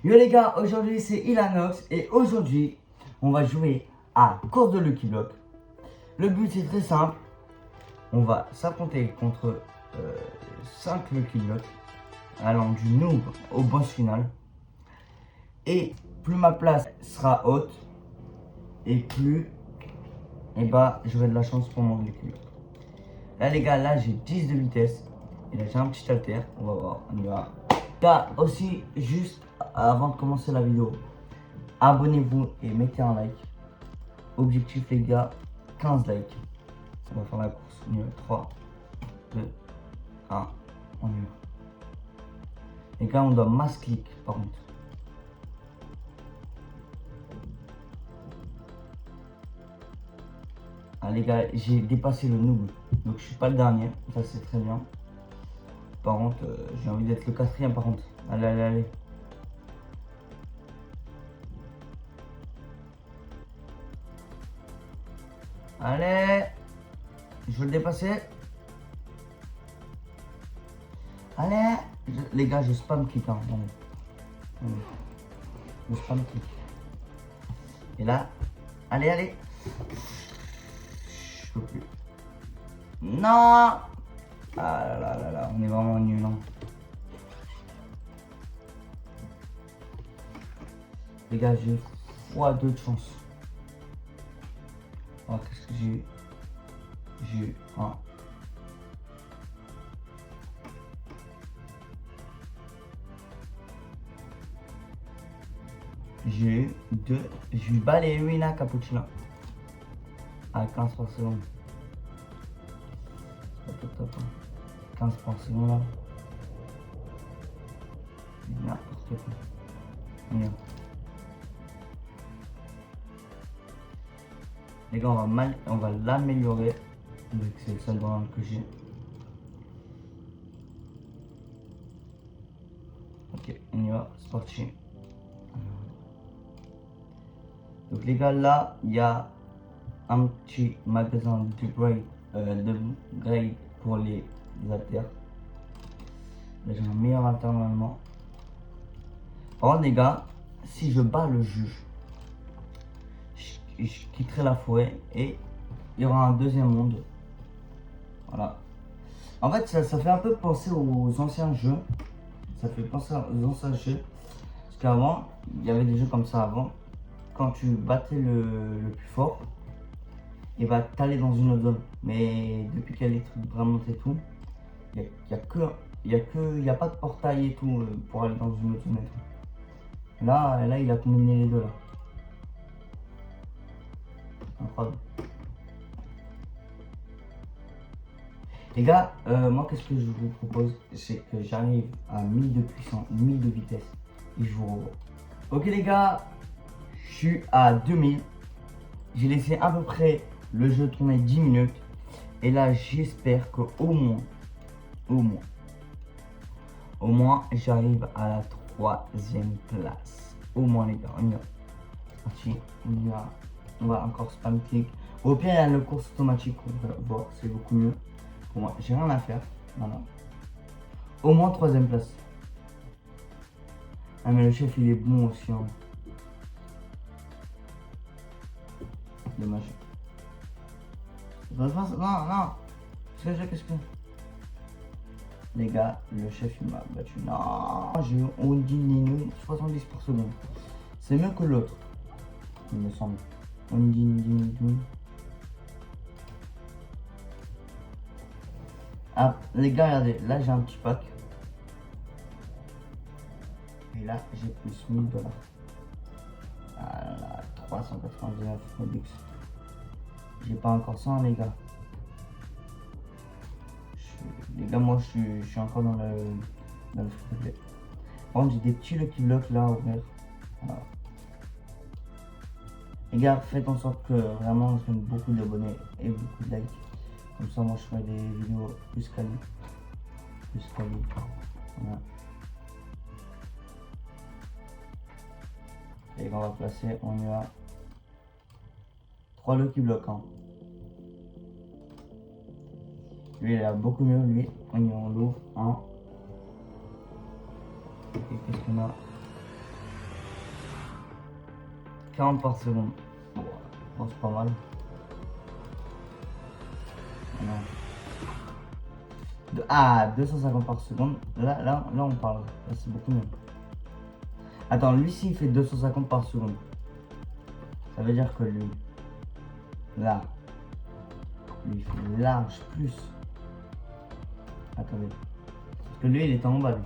Yo les gars, aujourd'hui c'est Ilanox et aujourd'hui on va jouer à course de Lucky Block. Le but c'est très simple, on va s'affronter contre 5 Lucky Block allant du noob au boss final. Et plus ma place sera haute et plus j'aurai de la chance pour mon Lucky Block. Là les gars, là j'ai 10 de vitesse et là j'ai un petit alter, on va voir, on y va. Gars, aussi juste avant de commencer la vidéo, abonnez-vous et mettez un like. Objectif les gars, 15 likes. On va faire la course. On y va. 3, 2, 1. On y va. Les gars, on doit mass click par contre. Ah, les gars, j'ai dépassé le noob. Donc je suis pas le dernier. Ça c'est très bien. Par contre, j'ai envie d'être le quatrième par contre. Allez, allez, allez. Allez, je veux le dépasser. Allez, les gars, je spam click. Hein. Je spam click. Et là, allez, allez. Je peux plus. Non. Ah là là là là, on est vraiment nul. Hein. Les gars, j'ai x2 de chance. Oh, qu'est-ce que j'ai eu? J'ai eu 1. J'ai eu 2. J'ai eu Ballerina Cappuccino. À 15 par seconde. C'est pas top, hein. 15 par seconde là. N'importe quoi. On y va. Les gars, on va l'améliorer. Vu que c'est le seul bras que j'ai. Ok, on y va, c'est parti. Donc les gars, là, il y a un petit magasin de grade pour les haltères. Là, j'ai un meilleur haltère normalement. Par contre, les gars, si je bats le juge, je quitterai la forêt et il y aura un deuxième monde. Voilà. En fait, ça fait un peu penser aux anciens jeux. Ça fait penser aux anciens jeux. Parce qu'avant, il y avait des jeux comme ça avant. Quand tu battais le plus fort, et bah t'allais dans une autre zone. Mais depuis qu'il y a les trucs vraiment et tout, il y a pas de portail et tout pour aller dans une autre zone et tout. Là, il a combiné les deux là. Incroyable. Les gars, moi qu'est-ce que je vous propose, c'est que j'arrive à 1000 de puissance, 1000 de vitesse et je vous revois. Ok les gars, je suis à 2000. J'ai laissé à peu près le jeu tourner 10 minutes. Et là, j'espère que au moins, j'arrive à la 3e place. Au moins les gars, on y va. Parti, on y va. On va encore spam click. Au pire, il y a le course automatique, on va voir, c'est beaucoup mieux. Pour moi, j'ai rien à faire. Voilà. Au moins 3e place. Ah mais le chef il est bon aussi. Hein. Dommage. Non, non. Qu'est-ce que... Les gars, le chef il m'a battu. Non, j'ai eu Ondine 70 par seconde. C'est mieux que l'autre, il me semble. Ondine. Ah, les gars, regardez, là j'ai un petit pack. Et là, j'ai plus 1000 $. Ah là là, 399 Robux. J'ai pas encore 100 les gars. Les gars, moi je suis encore dans le free to play. Par contre, j'ai des petits Lucky Block là ouverts. Voilà. Les gars, faites en sorte que vraiment je donne beaucoup d'abonnés et beaucoup de likes. Comme ça, moi je ferai des vidéos plus quali. Voilà. Et on va placer, on y va. 3 Lucky Block. Hein. Lui il a beaucoup mieux, lui. On l'ouvre. 1. Et qu'est-ce qu'on a? 40 par seconde. Bon, c'est pas mal. Non. 250 par seconde. Là on parle. Là, c'est beaucoup mieux. Attends, lui, s'il fait 250 par seconde, ça veut dire que lui, là, lui, il fait large plus. Attendez. Parce que lui, il est en bas, lui.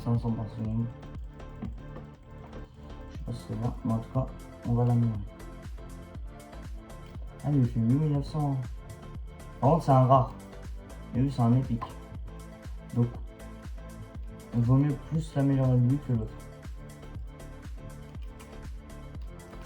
Par seconde. Je sais pas si c'est là, mais en tout cas, on va l'améliorer. Ah, lui, il fait 8900. Par contre, c'est un rare. Et lui, c'est un épique. Donc, il vaut mieux plus l'améliorer lui que l'autre.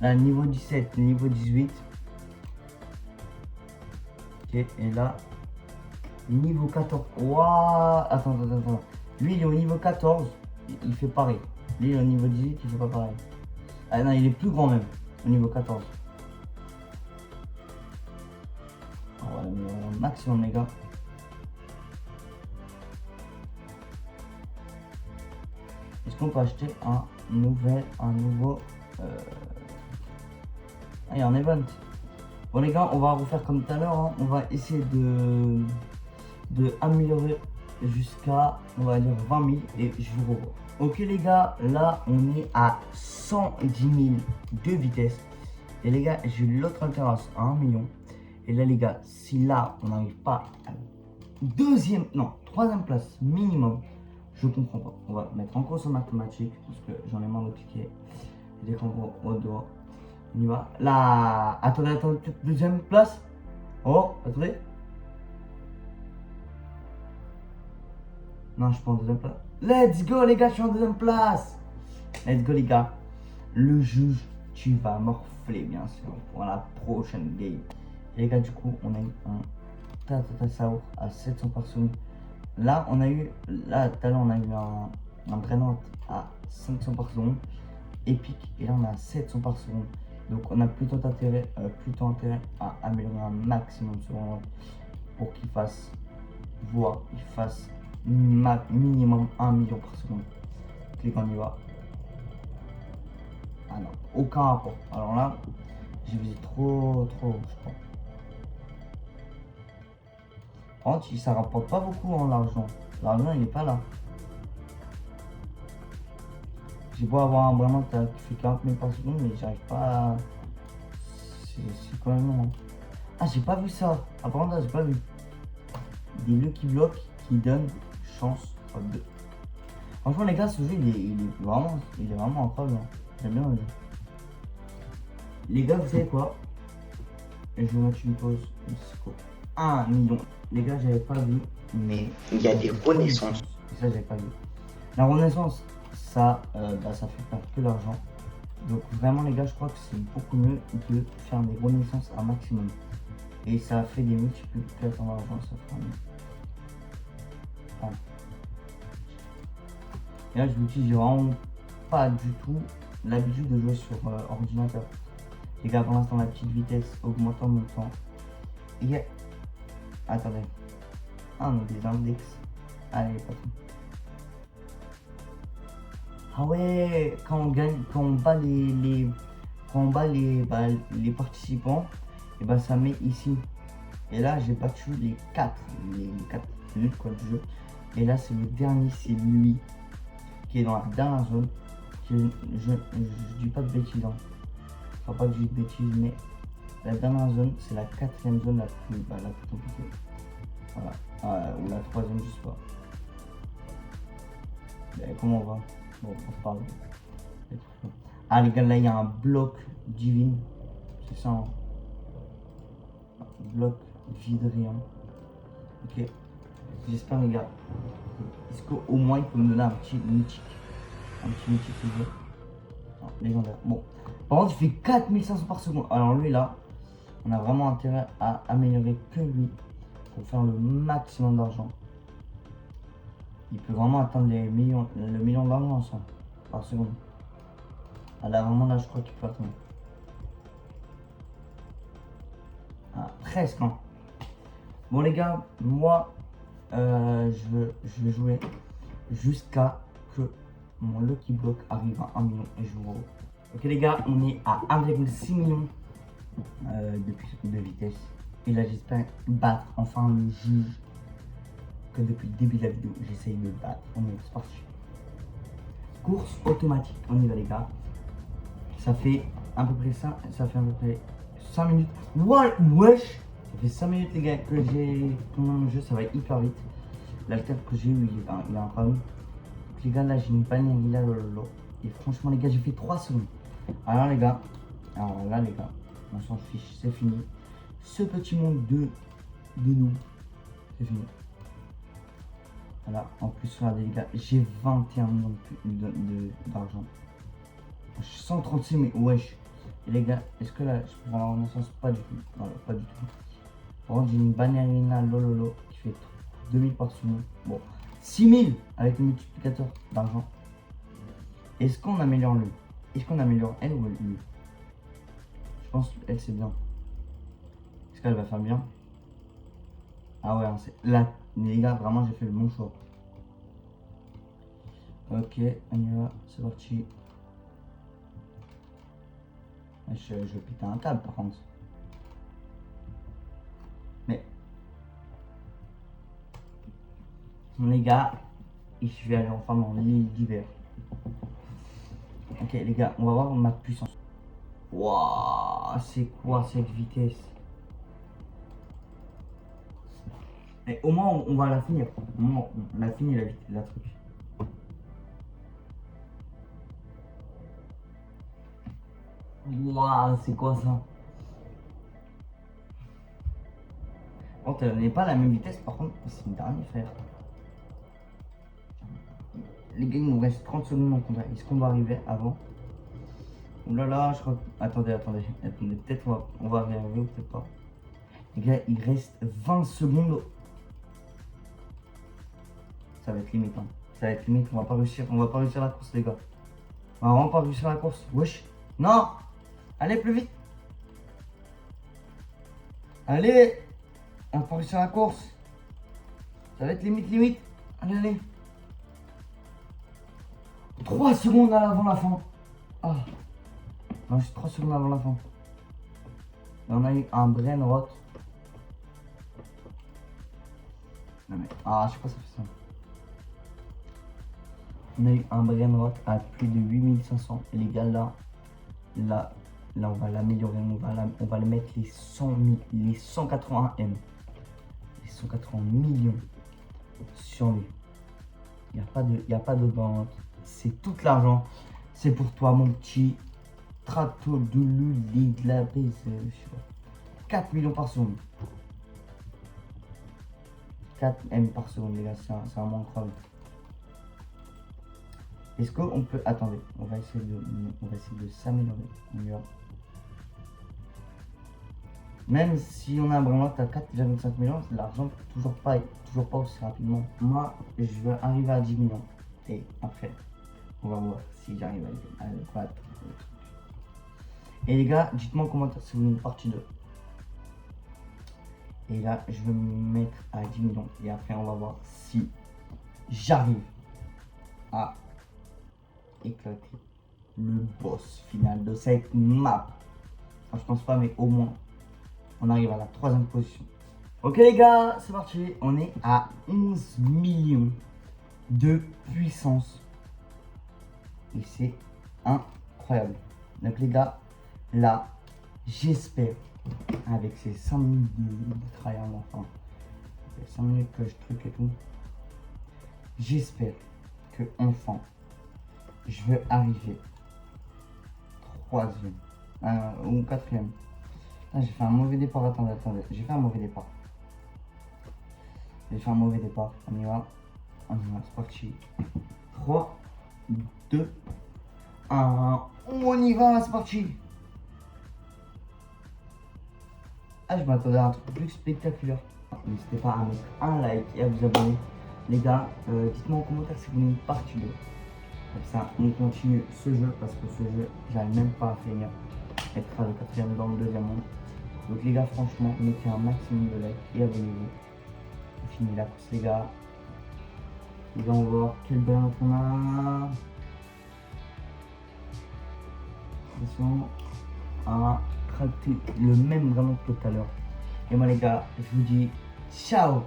Là, niveau 17, niveau 18. Ok, et là, niveau 14. Waouh! Attends. Lui, il est au niveau 14. Il fait pareil. Lui, il est au niveau 18, il fait pas pareil. Ah non, il est plus grand même. Au niveau 14. On va l'améliorer au maximum, les gars. Est-ce qu'on peut acheter un nouveau Ah, il y a un event. Bon les gars, on va refaire comme tout à l'heure, hein. On va essayer de améliorer jusqu'à, on va dire, 20 000 et je vous revois. Ok les gars, là on est à 110 000 de vitesse. Et les gars, j'ai l'autre alternance à 1 million. Et là les gars, si là on n'arrive pas à troisième place minimum, je comprends pas. On va mettre en cause en mathématiques parce que j'en ai marre de cliquer. Dès qu'on va au doigt, on y va. Là, attendez, deuxième place. Oh, attendez. Non, je suis pas en deuxième place. Let's go les gars, je suis en deuxième place. Let's go les gars. Le juge, tu vas morfler bien sûr pour la prochaine game. Et les gars, du coup, on a eu un Tatasaur à 700 par seconde. Là, on a eu, là, tout à l'heure, on a eu un Draenor à 500 par seconde. Épique. Et là, on a 700 par seconde. Donc, on a plutôt intérêt à améliorer un maximum ce Draenor pour qu'il fasse, voire il fasse minimum 1 million par seconde. Clique, on y va. Ah non, aucun rapport. Alors là, j'ai visé trop, je crois. Par contre, ça rapporte pas beaucoup en l'argent. L'argent, il est pas là. J'ai beau avoir un vraiment qui fait 40 000 par seconde, mais j'arrive pas à... C'est quand même long. Ah, j'ai pas vu ça. Ah, par contre, là, j'ai pas vu. Des Lucky Blocks qui donnent chance à 2. Franchement, les gars, ce jeu, il est vraiment incroyable. J'aime bien le jeu. Les gars, vous savez quoi? Je vais mettre une pause. 1 million. Les gars, j'avais pas vu, mais il y a des renaissances. Ça, j'avais pas vu. La renaissance, ça, ça fait perdre que l'argent. Donc vraiment les gars, je crois que c'est beaucoup mieux de faire des renaissances un maximum. Et ça fait des multiplicateurs d'argent, ça fera mieux. Ah. Et là, je vous dis, j'ai vraiment pas du tout l'habitude de jouer sur ordinateur. Les gars, pour l'instant, la petite vitesse augmente en même temps. Et attendez. Ah, on a des index. Allez, pas tout. Ah ouais, quand on gagne, quand on bat les participants, et ben ça met ici. Et là, j'ai battu les 4 minutes quoi du jeu. Et là, c'est le dernier, c'est lui qui est dans la dernière zone. Je dis pas de bêtises, hein. Enfin, pas que je dis de bêtises, mais la dernière zone, c'est la 4e zone la plus compliquée. Voilà, ou la 3e, je sais pas. Et comment on va? Bon, on se parle. Ah les gars, là il y a un bloc divine. C'est ça, hein. Bloc vidrion. Ok. J'espère les gars. Est-ce qu'au moins il peut me donner un petit mythique? Un petit mythique toujours. Non, légendaire. Bon. Par contre, il fait 4500 par seconde. Alors lui là, on a vraiment intérêt à améliorer que lui pour faire le maximum d'argent. Il peut vraiment atteindre le million d'argent par seconde. Ah là vraiment là je crois qu'il peut atteindre. Ah, presque hein. Bon les gars, moi je vais jouer. jusqu'à que mon Lucky Block arrive à 1 million et je vous revois. Ok les gars, on est à 1,6 million de vitesse. Et là j'espère battre enfin le juge que depuis le début de la vidéo j'essaye de battre. On est parti. Course automatique, on y va les gars. Ça fait à peu près ça, ça fait à peu près 5 minutes. Wesh, ça fait 5 minutes les gars que j'ai tourné le jeu, ça va hyper vite. L'alter que j'ai eu, il est un problème. Les gars, là j'ai une ballerina lolo. Et franchement les gars, j'ai fait 3 secondes. Alors les gars, on s'en fiche, c'est fini. Ce petit monde de nous, c'est fini. Voilà, en plus regardez les gars, j'ai 21 millions d'argent. 136 mais wesh. Et les gars, est-ce que là je peux avoir une renaissance? Pas du tout. Voilà, pas du tout. Par contre j'ai une ballerina lolo qui fait 2000 par seconde. Bon, 6000 avec le multiplicateur d'argent. Est-ce qu'on améliore lui? Est-ce qu'on améliore elle ou lui? Je pense qu'elle c'est bien. Est-ce qu'elle va faire bien? Ah ouais, là, les gars, vraiment j'ai fait le bon choix. Ok, on y va, c'est parti. Je vais péter un câble par contre. Mais les gars, je vais aller enfin dans l'île d'hiver. Ok les gars, on va voir ma puissance. Waouh, c'est quoi cette vitesse? Et au moins on va la finir. Au moins on a fini la truc. Waouh, c'est quoi ça? Bon, elle n'est pas à la même vitesse, par contre, c'est une dernière frère. Les gars, il nous reste 30 secondes en combat. Est-ce qu'on va arriver avant? Ouh là là, je crois. Attendez. Peut-être on va arriver ou peut-être pas. Les gars, il reste 20 secondes. Ça va être limite. Hein. Ça va être limite. On va pas réussir la course, les gars. On va vraiment pas réussir la course. Wesh. Non. Allez, plus vite. Allez. On va pas réussir la course. Ça va être limite. Allez. 3 secondes avant la fin. Ah. Non, j'ai 3 secondes avant la fin. Et on a eu un brain rot. Non mais. Ah, je sais pas ça fait ça. On a eu un brain rot à plus de 8500. Et les gars, là, on va l'améliorer. On va le mettre les 180 M. Les 180 millions sur lui. Il n'y a pas de vente. C'est tout l'argent. C'est pour toi, mon petit Trato de l'Uli de la baise. 4 millions par seconde. 4 M par seconde, les gars. C'est vraiment incroyable. Est-ce qu'on peut. Attendez, on va essayer de s'améliorer. On y va. Même si on a un brin à 4,5 millions, l'argent toujours pas aussi rapidement. Moi, je vais arriver à 10 millions. Et après, on va voir si j'arrive à le battre. Et les gars, dites-moi en commentaire si vous voulez une partie 2. Et là, je vais me mettre à 10 millions. Et après, on va voir si j'arrive à éclater le boss final de cette map. Enfin, je pense pas, mais au moins, on arrive à la 3e position. Ok les gars, c'est parti. On est à 11 millions de puissance. Et c'est incroyable. Donc les gars, là, j'espère, avec ces 5 minutes de travail en enfant, 5 minutes que je truc et tout, j'espère que enfin, je vais arriver 3e ou 4e. Ah, j'ai fait un mauvais départ, attendez, j'ai fait un mauvais départ. On y va, c'est parti. 3, 2, 1, on y va, c'est parti. Ah, je m'attendais à un truc plus spectaculaire. N'hésitez pas à mettre un like et à vous abonner. Les gars, dites-moi en commentaire si vous voulez une partie 2. Comme ça, on continue ce jeu parce que ce jeu, j'arrive même pas à finir. Être à le 4e dans le 2e monde. Donc les gars, franchement, mettez un maximum de likes et abonnez-vous. On finit la course les gars. Les gars, on va voir quelle belle note on a. Attention à craquer le même vraiment que tout à l'heure. Et moi les gars, je vous dis ciao.